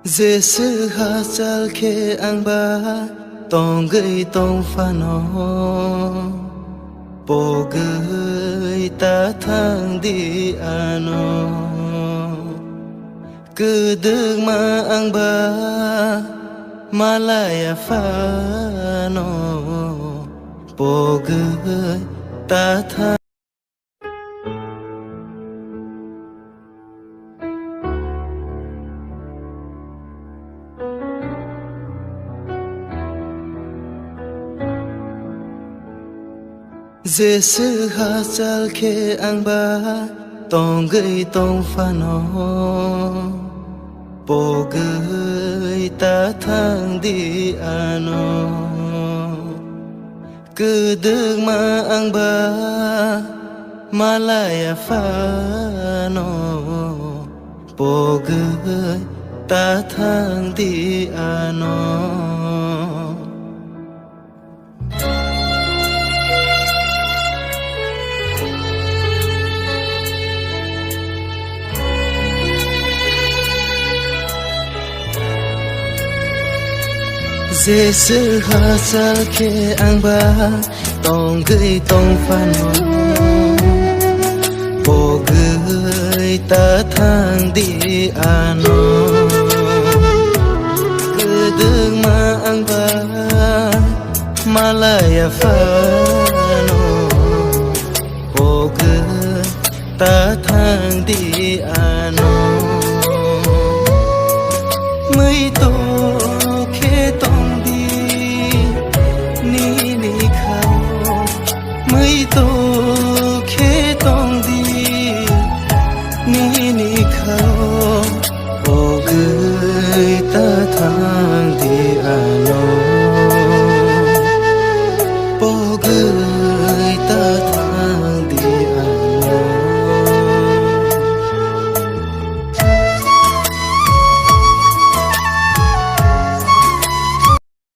Giêsu ha sal khe ang ba tong gơi tong pha no po gơi ta thang đi ano cứ được mà ang ba malaya pha no po gơi ta thang Giêsu ha sal khe ang ba tong gơi tong pha no po gơi ta thang đi ano cứ được mà ang ba malaya pha no po gơi ta thang đi ano Giêsu ha sal khe ang ba tong gơi tong pha no po gơi ta thang đi ano cứ đừng mà ang ba malaya pha no po gơi ta thang đi ano mấy tô khe tong mấy tô khe tong đi ni khao o gơi ta thang đi ano